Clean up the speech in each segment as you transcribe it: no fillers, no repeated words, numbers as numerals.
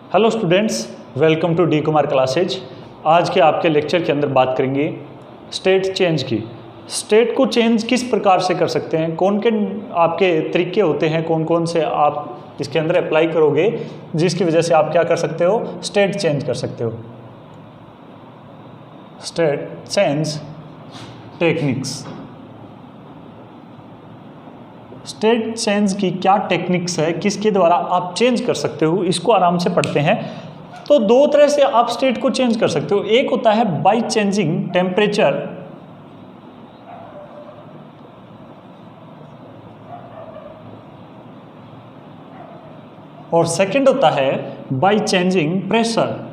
Hello students, welcome to D Kumar classes. आज के आपके लेक्चर के अंदर बात करेंगे स्टेट चेंज की। स्टेट को चेंज किस प्रकार से कर सकते हैं, कौन के आपके तरीके होते हैं, कौन कौन से आप इसके अंदर अप्लाई करोगे जिसकी वजह से आप क्या कर सकते हो, स्टेट चेंज कर सकते हो। State change techniques. State change की क्या टेक्निक्स है, किसके द्वारा आप चेंज कर सकते हो, इसको आराम से पढ़ते हैं। तो दो तरह से आप स्टेट को चेंज कर सकते हो। एक होता है बाय चेंजिंग टेम्परेचर, और सेकंड होता है बाय चेंजिंग प्रेशर।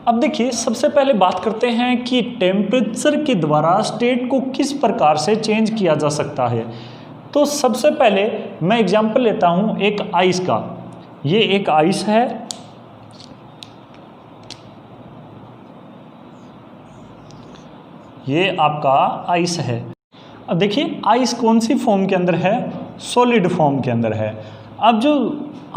अब देखिए, सबसे पहले बात करते हैं कि टेम्परेचर के द्वारा स्टेट को किस प्रकार से चेंज किया जा सकता है। तो सबसे पहले मैं एग्जांपल लेता हूं एक आइस का। ये एक आइस है, ये आपका आइस है। अब देखिए, आइस कौन सी फॉर्म के अंदर है, सॉलिड फॉर्म के अंदर है। अब जो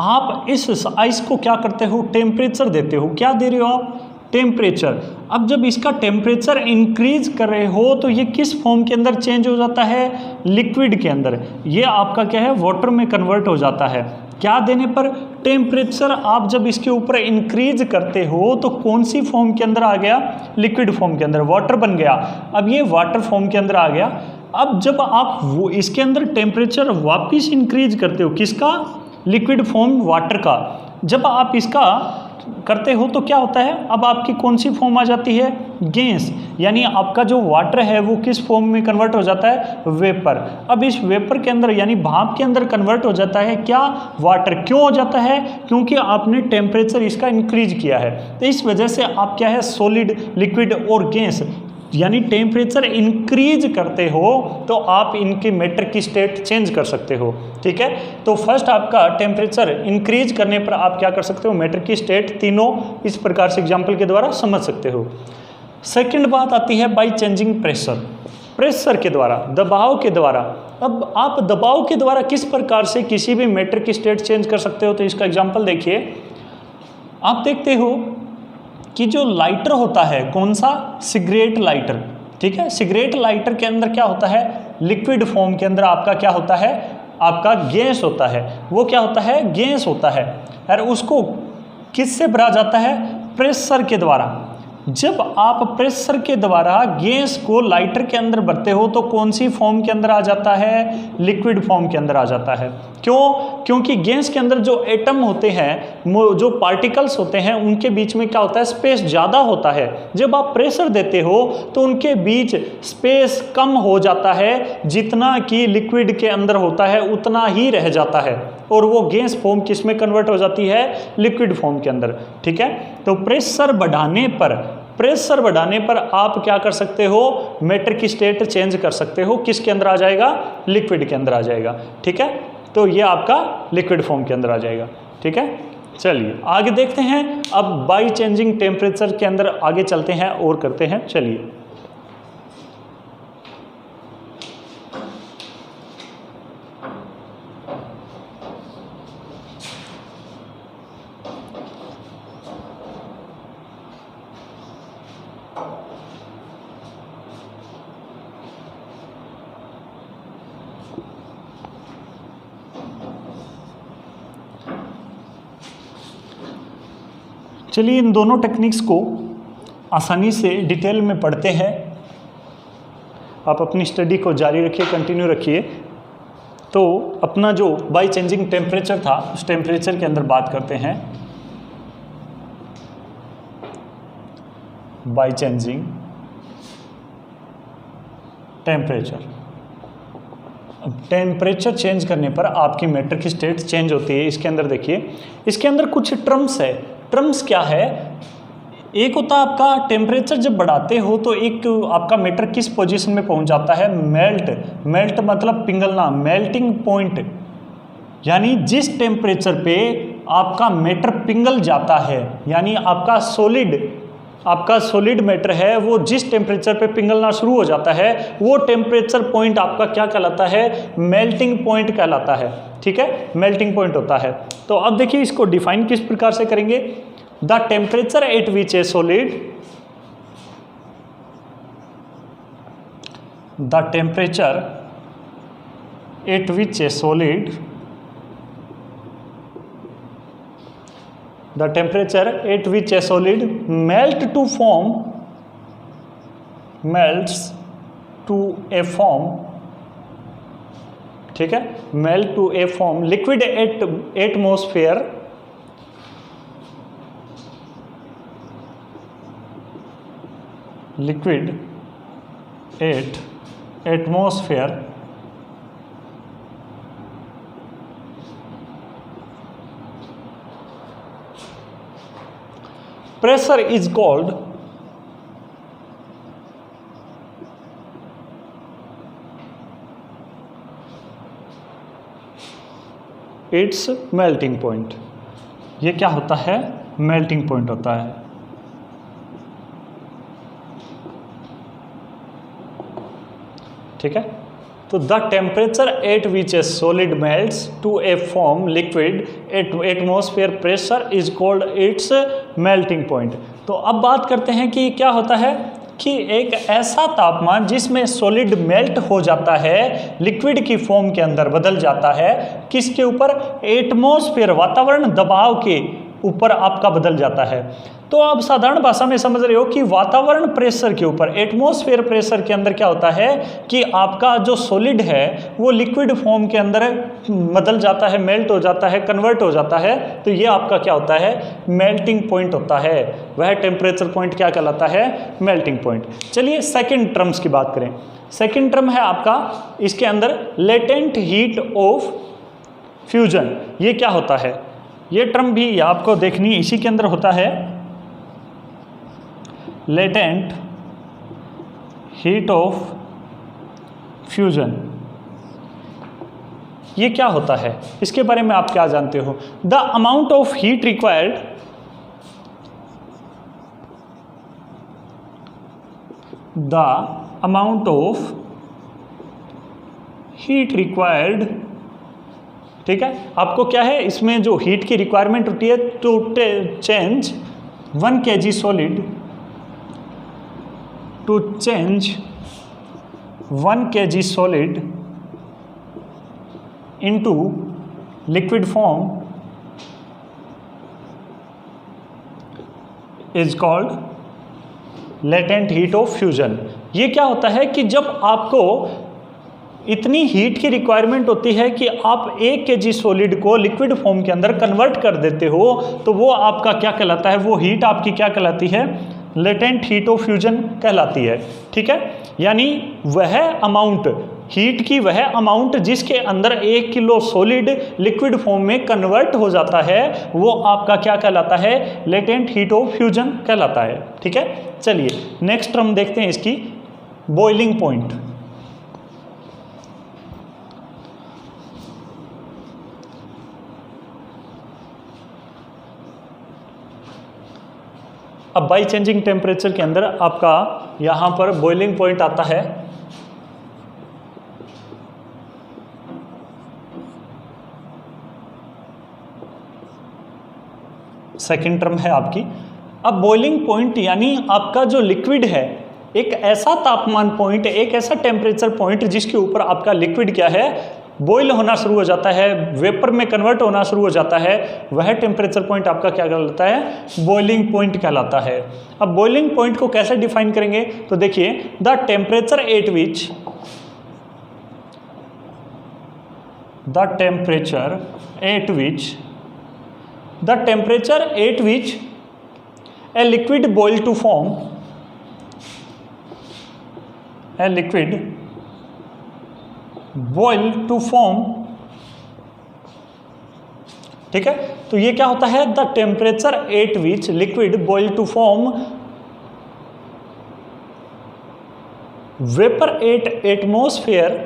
आप इस आइस को क्या करते हो, टेम्परेचर देते हो। क्या दे रहे हो आप, टेम्परेचर। अब जब इसका टेम्परेचर इंक्रीज कर रहे हो तो ये किस फॉर्म के अंदर चेंज हो जाता है, लिक्विड के अंदर। ये आपका क्या है, वाटर में कन्वर्ट हो जाता है। क्या देने पर, टेम्परेचर आप जब इसके ऊपर इंक्रीज करते हो तो कौन सी फॉर्म के अंदर आ गया, लिक्विड फॉर्म के अंदर, वाटर बन गया। अब ये वाटर फॉर्म के अंदर आ गया। अब जब आप वो इसके अंदर टेम्परेचर वापिस इंक्रीज करते हो, किसका, लिक्विड फॉर्म वाटर का, जब आप इसका करते हो तो क्या होता है, अब आपकी कौन सी फॉर्म आ जाती है, गैस। यानी आपका जो वाटर है वो किस फॉर्म में कन्वर्ट हो जाता है, वेपर। अब इस वेपर के अंदर यानी भाप के अंदर कन्वर्ट हो जाता है क्या, वाटर। क्यों हो जाता है, क्योंकि आपने टेम्परेचर इसका इंक्रीज किया है। तो इस वजह से आप क्या है, सॉलिड, लिक्विड और गैस, यानी टेम्परेचर इंक्रीज करते हो तो आप इनके मैटर की स्टेट चेंज कर सकते हो। ठीक है, तो फर्स्ट आपका टेम्परेचर इंक्रीज करने पर आप क्या कर सकते हो, मैटर की स्टेट तीनों इस प्रकार से एग्जांपल के द्वारा समझ सकते हो। सेकंड बात आती है बाय चेंजिंग प्रेशर। प्रेशर के द्वारा, दबाव के द्वारा। अब आप दबाव के द्वारा किस प्रकार से किसी भी मैटर की स्टेट चेंज कर सकते हो, तो इसका एग्जाम्पल देखिए। आप देखते हो कि जो लाइटर होता है, कौन सा, सिगरेट लाइटर। ठीक है, सिगरेट लाइटर के अंदर क्या होता है, लिक्विड फॉर्म के अंदर आपका क्या होता है, आपका गैस होता है। वो क्या होता है, गैस होता है। और उसको किससे भरा जाता है, प्रेशर के द्वारा। जब आप प्रेशर के द्वारा गैस को लाइटर के अंदर भरते हो तो कौन सी फॉर्म के अंदर आ जाता है, लिक्विड फॉर्म के अंदर आ जाता है। क्यों, क्योंकि गैस के अंदर जो एटम होते हैं, जो पार्टिकल्स होते हैं, उनके बीच में क्या होता है, स्पेस ज़्यादा होता है। जब आप प्रेशर देते हो तो उनके बीच स्पेस कम हो जाता है, जितना कि लिक्विड के अंदर होता है उतना ही रह जाता है, और वो गैस फॉर्म किस में कन्वर्ट हो जाती है, लिक्विड फॉर्म के अंदर। ठीक है, तो प्रेशर बढ़ाने पर आप क्या कर सकते हो, मैटर की स्टेट चेंज कर सकते हो। किसके अंदर आ जाएगा, लिक्विड के अंदर आ जाएगा। ठीक है, तो ये आपका लिक्विड फॉर्म के अंदर आ जाएगा। ठीक है, चलिए आगे देखते हैं। अब बाय चेंजिंग टेम्परेचर के अंदर आगे चलते हैं और करते हैं। चलिए, चलिए इन दोनों टेक्निक्स को आसानी से डिटेल में पढ़ते हैं। आप अपनी स्टडी को जारी रखिए, कंटिन्यू रखिए। तो अपना जो बाय चेंजिंग टेम्परेचर था, उस टेम्परेचर के अंदर बात करते हैं। By changing temperature. Temperature change करने पर आपकी मैटर की स्टेट चेंज होती है। इसके अंदर देखिए, इसके अंदर कुछ टर्म्स है। टर्म्स क्या है, एक होता है आपका टेम्परेचर जब बढ़ाते हो तो एक आपका मैटर किस पोजीशन में पहुंच जाता है, मेल्ट मतलब पिघलना, मेल्टिंग पॉइंट। यानी जिस टेम्परेचर पे आपका मैटर पिघल जाता है, यानी आपका सॉलिड आपका सॉलिड मैटर है वो जिस टेम्परेचर पे पिघलना शुरू हो जाता है वो टेम्परेचर पॉइंट आपका क्या कहलाता है, मेल्टिंग पॉइंट कहलाता है। ठीक है, मेल्टिंग पॉइंट होता है। तो अब देखिए इसको डिफाइन किस प्रकार से करेंगे, the temperature at which a solid, the temperature at which a solid, the temperature at which a solid melts to a form, ठीक है, melt to a form liquid at atmosphere, liquid at atmosphere pressure is called its melting point। ये क्या होता है, melting point होता है। ठीक है, तो the temperature at which a solid melts to a form liquid at atmosphere pressure is called its melting point. तो अब बात करते हैं कि क्या होता है कि एक ऐसा तापमान जिसमें सॉलिड मेल्ट हो जाता है, लिक्विड की फॉर्म के अंदर बदल जाता है, किसके ऊपर, एटमॉस्फेयर वातावरण दबाव के ऊपर आपका बदल जाता है। तो आप साधारण भाषा में समझ रहे हो कि वातावरण प्रेशर के ऊपर, एटमॉस्फेयर प्रेशर के अंदर क्या होता है कि आपका जो सॉलिड है वो लिक्विड फॉर्म के अंदर बदल जाता है, मेल्ट हो जाता है, कन्वर्ट हो जाता है। तो ये आपका क्या होता है, मेल्टिंग पॉइंट होता है। वह टेम्परेचर पॉइंट क्या कहलाता है, मेल्टिंग पॉइंट। चलिए सेकेंड टर्म्स की बात करें। सेकेंड टर्म है आपका इसके अंदर लेटेंट हीट ऑफ फ्यूजन। ये क्या होता है, ये टर्म भी आपको देखनी इसी के अंदर होता है, लेटेंट हीट ऑफ फ्यूजन। ये क्या होता है, इसके बारे में आप क्या जानते हो, the amount of heat required, the amount of heat required. ठीक है, आपको क्या है इसमें जो हीट की रिक्वायरमेंट होती है to change 1 kg solid, to change 1 kg solid into liquid form is called latent heat of fusion. ये क्या होता है कि जब आपको इतनी हीट की रिक्वायरमेंट होती है कि आप 1 kg सॉलिड को लिक्विड फॉर्म के अंदर कन्वर्ट कर देते हो, तो वो आपका क्या कहलाता है, वो हीट आपकी क्या कहलाती है, लेटेंट हीट ऑफ फ्यूजन कहलाती है। ठीक है, यानी वह अमाउंट, हीट की वह अमाउंट जिसके अंदर 1 किलो सॉलिड लिक्विड फॉर्म में कन्वर्ट हो जाता है, वो आपका क्या कहलाता है, लेटेंट हीट ऑफ फ्यूजन कहलाता है। ठीक है, चलिए नेक्स्ट टर्म देखते हैं इसकी, बॉइलिंग पॉइंट। अब बाई चेंजिंग टेम्परेचर के अंदर आपका यहाँ पर बॉइलिंग पॉइंट आता है। सेकेंड टर्म है आपकी। अब बॉइलिंग पॉइंट यानी आपका जो लिक्विड है, एक ऐसा तापमान पॉइंट, एक ऐसा टेम्परेचर पॉइंट जिसके ऊपर आपका लिक्विड क्या है, बॉयल होना शुरू हो जाता है, वेपर में कन्वर्ट होना शुरू हो जाता है, वह टेम्परेचर पॉइंट आपका क्या कहलाता है, बॉइलिंग पॉइंट कहलाता है। अब बॉइलिंग पॉइंट को कैसे डिफाइन करेंगे, तो देखिए the temperature at which, the temperature at which, the temperature at which a liquid boil to form, a liquid boil to form. ठीक है, तो ये क्या होता है, the temperature at which liquid boil to form vapour at atmosphere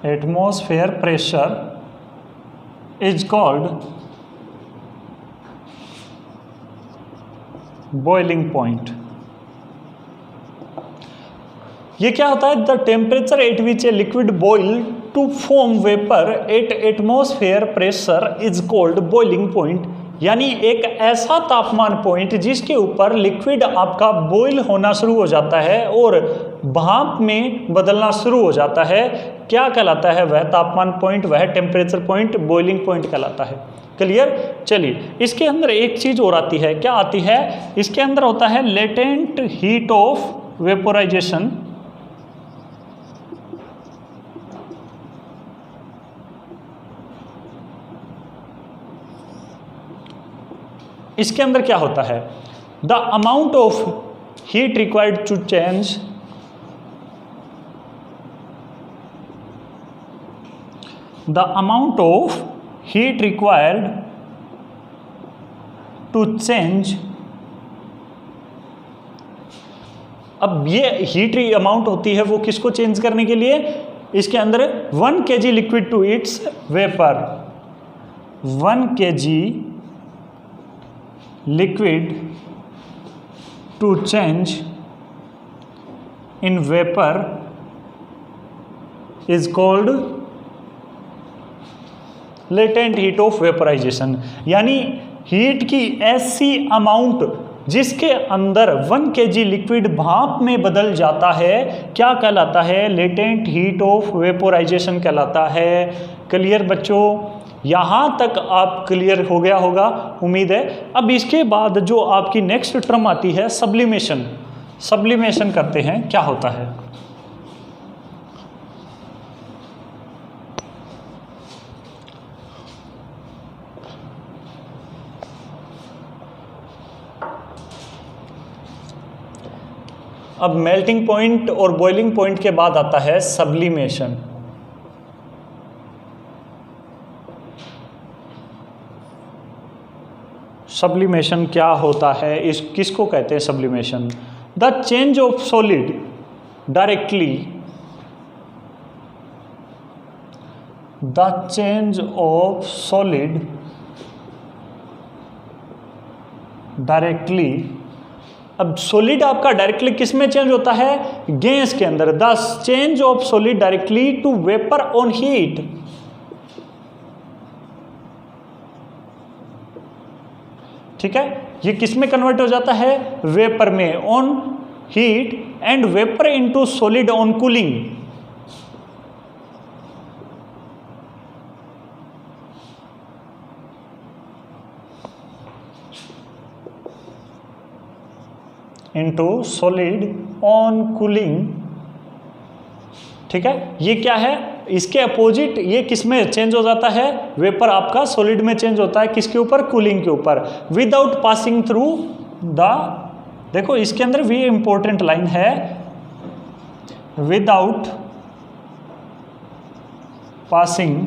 atmosphere pressure is called boiling point. ये क्या होता है? The temperature at which a liquid boil to form vapour at atmosphere pressure is called boiling point. यानी एक ऐसा तापमान point जिसके ऊपर लिक्विड आपका बॉइल होना शुरू हो जाता है और भाप में बदलना शुरू हो जाता है, क्या कहलाता है? वह तापमान पॉइंट, वह टेम्परेचर पॉइंट बॉइलिंग पॉइंट कहलाता है। क्लियर? चलिए, इसके अंदर एक चीज और आती है। क्या आती है? इसके अंदर होता है लेटेंट हीट ऑफ वेपोराइजेशन। इसके अंदर क्या होता है? The amount of heat required to change the amount of heat required to change. अब ये हीट अमाउंट होती है वो किसको चेंज करने के लिए? इसके अंदर 1 kg liquid to its vapour, 1 kg liquid to change in vapor is called latent heat of vaporization। यानी हीट की ऐसी अमाउंट जिसके अंदर 1 kg लिक्विड भाप में बदल जाता है, क्या कहलाता है? लेटेंट हीट ऑफ वेपोराइजेशन कहलाता है। क्लियर बच्चों? यहाँ तक आप क्लियर हो गया होगा, उम्मीद है। अब इसके बाद जो आपकी नेक्स्ट टर्म आती है सब्लिमेशन। सब्लिमेशन करते हैं, क्या होता है? अब मेल्टिंग पॉइंट और बॉइलिंग पॉइंट के बाद आता है सब्लिमेशन। सब्लिमेशन क्या होता है? इस किसको कहते हैं sublimation? The change of solid directly, the change of solid directly. अब सॉलिड आपका डायरेक्टली किस में चेंज होता है? गैस के अंदर। The change of solid directly to vapour on heat. ठीक है, ये किस में कन्वर्ट हो जाता है? वेपर में, on heat, and vapour into solid on cooling. Into solid on cooling. ठीक है, ये क्या है? इसके अपोजिट ये किस में चेंज हो जाता है? वेपर आपका सॉलिड में चेंज होता है, किसके ऊपर? कूलिंग के ऊपर। विदाउट पासिंग थ्रू द, देखो इसके अंदर भी इंपॉर्टेंट लाइन है, without passing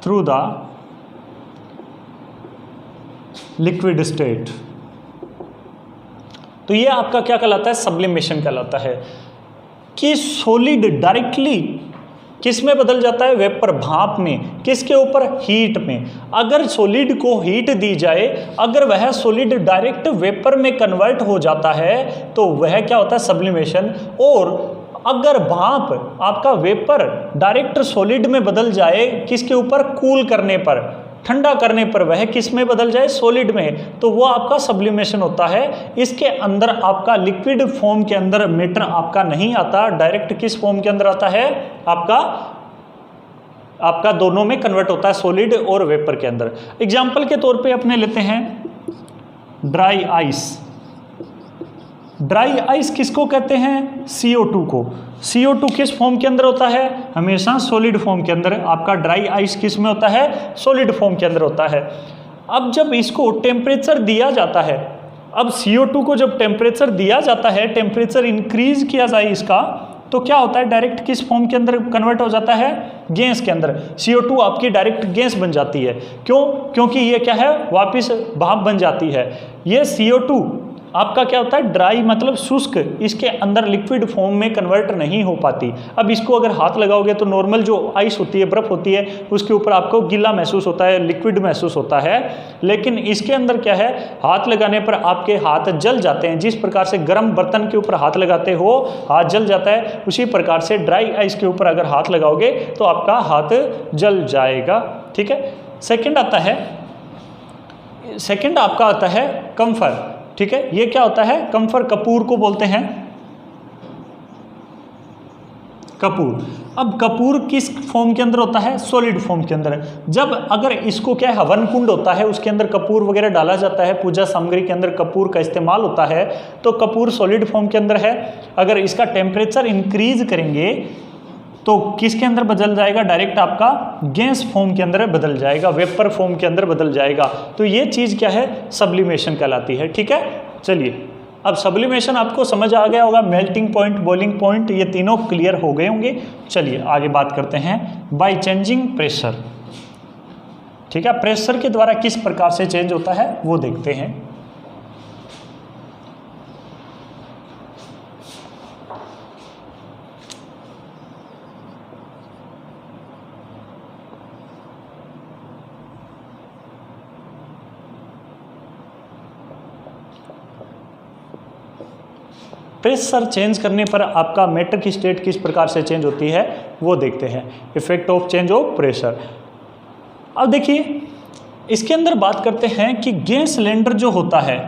through the liquid state. तो ये आपका क्या कहलाता है? सब्लिमेशन कहलाता है कि सॉलिड डायरेक्टली किस में बदल जाता है? वेपर, भाप में। किसके ऊपर? हीट में। अगर सॉलिड को हीट दी जाए, अगर वह सॉलिड डायरेक्ट वेपर में कन्वर्ट हो जाता है तो वह क्या होता है? सब्लिमेशन। और अगर भाप आपका वेपर डायरेक्ट सॉलिड में बदल जाए, किसके ऊपर? कूल करने पर, ठंडा करने पर वह किस में बदल जाए? सॉलिड में, तो वो आपका सब्लिमेशन होता है। इसके अंदर आपका लिक्विड फॉर्म के अंदर मैटर आपका नहीं आता, डायरेक्ट किस फॉर्म के अंदर आता है? आपका दोनों में कन्वर्ट होता है, सॉलिड और वेपर के अंदर। एग्जाम्पल के तौर पे अपने लेते हैं ड्राई आइस। ड्राई आइस किसको कहते हैं? CO2 को। CO2 किस फॉर्म के अंदर होता है? हमेशा सॉलिड फॉर्म के अंदर। आपका ड्राई आइस किस में होता है? सॉलिड फॉर्म के अंदर होता है। अब जब इसको टेम्परेचर दिया जाता है, अब CO2 को जब टेम्परेचर दिया जाता है, टेम्परेचर इंक्रीज किया जाए इसका, तो क्या होता है? डायरेक्ट किस फॉर्म के अंदर कन्वर्ट हो जाता है? गैस के अंदर। CO2 आपकी डायरेक्ट गैस बन जाती है। क्यों? क्योंकि ये क्या है? वापस भाप बन जाती है। ये CO2 आपका क्या होता है, ड्राई मतलब शुष्क, इसके अंदर लिक्विड फॉर्म में कन्वर्ट नहीं हो पाती। अब इसको अगर हाथ लगाओगे तो नॉर्मल जो आइस होती है, बर्फ़ होती है, उसके ऊपर आपको गीला महसूस होता है, लिक्विड महसूस होता है, लेकिन इसके अंदर क्या है, हाथ लगाने पर आपके हाथ जल जाते हैं। जिस प्रकार से गर्म बर्तन के ऊपर हाथ लगाते हो हाथ जल जाता है, उसी प्रकार से ड्राई आइस के ऊपर अगर हाथ लगाओगे तो आपका हाथ जल जाएगा। ठीक है। सेकंड आपका आता है कम्फर। ठीक है, ये क्या होता है, कम्फर, कपूर को बोलते हैं कपूर। अब कपूर किस फॉर्म के अंदर होता है, सॉलिड फॉर्म के अंदर। जब अगर इसको क्या है, हवन कुंड होता है, उसके अंदर कपूर वगैरह डाला जाता है, पूजा सामग्री के अंदर कपूर का इस्तेमाल होता है, तो कपूर सॉलिड फॉर्म के अंदर है। अगर इसका टेम्परेचर इंक्रीज करेंगे तो किसके अंदर बदल जाएगा, डायरेक्ट आपका गैस फॉर्म के अंदर बदल जाएगा, वेपर फॉर्म के अंदर बदल जाएगा। तो ये चीज़ क्या है, सब्लिमेशन कहलाती है। ठीक है, चलिए अब सब्लिमेशन आपको समझ आ गया होगा, मेल्टिंग पॉइंट, बॉइलिंग पॉइंट, ये तीनों क्लियर हो गए होंगे। चलिए आगे बात करते हैं बाय चेंजिंग प्रेशर। ठीक है, प्रेशर के द्वारा किस प्रकार से चेंज होता है वो देखते हैं। प्रेशर चेंज करने पर आपका मैटर की स्टेट किस प्रकार से चेंज होती है वो देखते हैं, effect of change of pressure. अब देखिए इसके अंदर बात करते हैं कि गैस सिलेंडर जो होता है,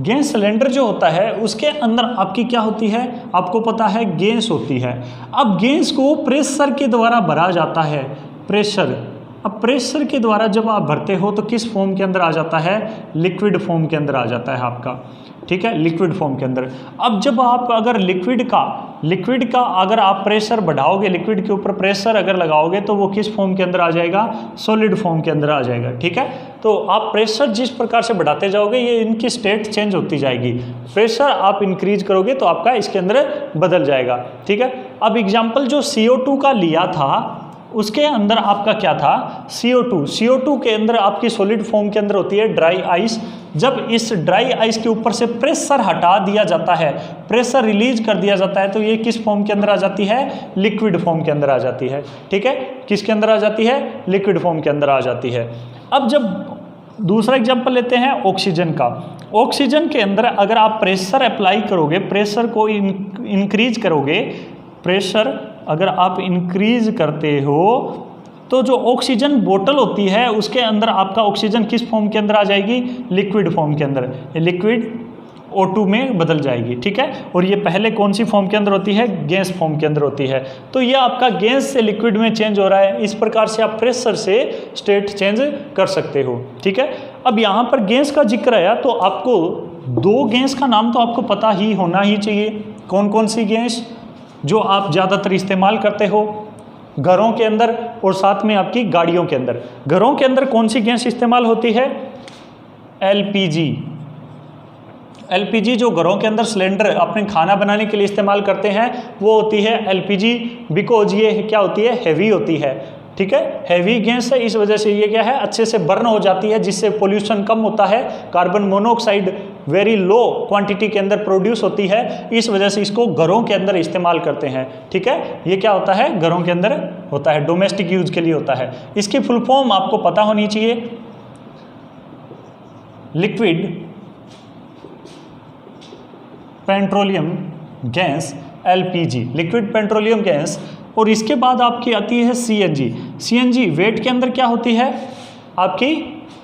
गैस सिलेंडर जो होता है उसके अंदर आपकी क्या होती है, आपको पता है गैस होती है। अब गैस को प्रेशर के द्वारा भरा जाता है, प्रेशर। अब प्रेशर के द्वारा जब आप भरते हो तो किस फॉर्म के अंदर आ जाता है, लिक्विड फॉर्म के अंदर आ जाता है आपका। ठीक है, लिक्विड फॉर्म के अंदर। अब जब आप अगर लिक्विड का अगर आप प्रेशर बढ़ाओगे, लिक्विड के ऊपर प्रेशर अगर लगाओगे तो वो किस फॉर्म के अंदर आ जाएगा, सॉलिड फॉर्म के अंदर आ जाएगा। ठीक है, तो आप प्रेशर जिस प्रकार से बढ़ाते जाओगे ये इनकी स्टेट चेंज होती जाएगी। प्रेशर आप इंक्रीज करोगे तो आपका इसके अंदर बदल जाएगा। ठीक है, अब एग्जाम्पल जो CO2 का लिया था उसके अंदर आपका क्या था, CO2 के अंदर आपकी सॉलिड फॉर्म के अंदर होती है ड्राई आइस। जब इस ड्राई आइस के ऊपर से प्रेशर हटा दिया जाता है, प्रेशर रिलीज कर दिया जाता है, तो ये किस फॉर्म के अंदर आ जाती है, लिक्विड फॉर्म के अंदर आ जाती है। ठीक है, किसके अंदर आ जाती है, लिक्विड फॉर्म के अंदर आ जाती है। अब जब दूसरा एग्जाम्पल लेते हैं ऑक्सीजन का। ऑक्सीजन के अंदर अगर आप प्रेशर अप्लाई करोगे, प्रेशर को इंक्रीज करोगे, प्रेशर अगर आप इंक्रीज करते हो तो जो ऑक्सीजन बोतल होती है उसके अंदर आपका ऑक्सीजन किस फॉर्म के अंदर आ जाएगी, लिक्विड फॉर्म के अंदर, लिक्विड O2 में बदल जाएगी। ठीक है, और ये पहले कौन सी फॉर्म के अंदर होती है, गैस फॉर्म के अंदर होती है। तो ये आपका गैस से लिक्विड में चेंज हो रहा है। इस प्रकार से आप प्रेशर से स्टेट चेंज कर सकते हो। ठीक है, अब यहाँ पर गैस का जिक्र आया तो आपको दो गैस का नाम तो आपको पता ही होना ही चाहिए। कौन कौन सी गैस जो आप ज़्यादातर इस्तेमाल करते हो घरों के अंदर और साथ में आपकी गाड़ियों के अंदर। घरों के अंदर कौन सी गैस इस्तेमाल होती है, एलपीजी जो घरों के अंदर सिलेंडर अपने खाना बनाने के लिए इस्तेमाल करते हैं वो होती है एलपीजी, बिकॉज ये क्या होती है, हैवी होती है। ठीक है, हैवी गैस है, इस वजह से ये क्या है, अच्छे से बर्न हो जाती है, जिससे पोल्यूशन कम होता है। Carbon monoxide very low quantity के अंदर प्रोड्यूस होती है, इस वजह से इसको घरों के अंदर इस्तेमाल करते हैं। ठीक है, ये क्या होता है, घरों के अंदर होता है, डोमेस्टिक यूज के लिए होता है। इसकी फुल फॉर्म आपको पता होनी चाहिए, liquid petroleum gas, LPG, liquid petroleum gas. और इसके बाद आपकी आती है सीएनजी वेट के अंदर क्या होती है, आपकी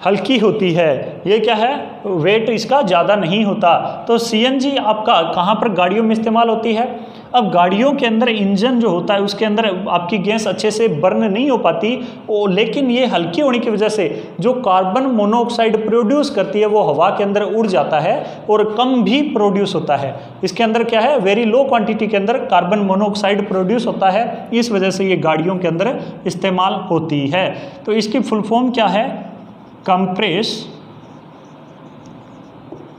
हल्की होती है। ये क्या है, वेट इसका ज़्यादा नहीं होता। तो सीएनजी आपका कहाँ पर गाड़ियों में इस्तेमाल होती है। अब गाड़ियों के अंदर इंजन जो होता है उसके अंदर आपकी गैस अच्छे से बर्न नहीं हो पाती, लेकिन ये हल्की होने की वजह से जो कार्बन मोनोऑक्साइड प्रोड्यूस करती है वो हवा के अंदर उड़ जाता है और कम भी प्रोड्यूस होता है। इसके अंदर क्या है, वेरी लो क्वांटिटी के अंदर कार्बन मोनोऑक्साइड प्रोड्यूस होता है, इस वजह से ये गाड़ियों के अंदर इस्तेमाल होती है। तो इसकी फुल फॉर्म क्या है, कंप्रेस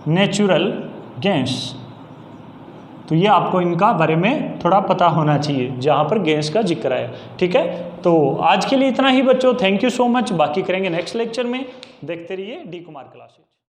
नेचुरल गैस। तो ये आपको इनका बारे में थोड़ा थोड़ा पता होना चाहिए जहाँ पर गैस का जिक्र है। ठीक है, तो आज के लिए इतना ही बच्चों, थैंक यू सो मच। बाकी करेंगे नेक्स्ट लेक्चर में। देखते रहिए डी कुमार क्लासेस।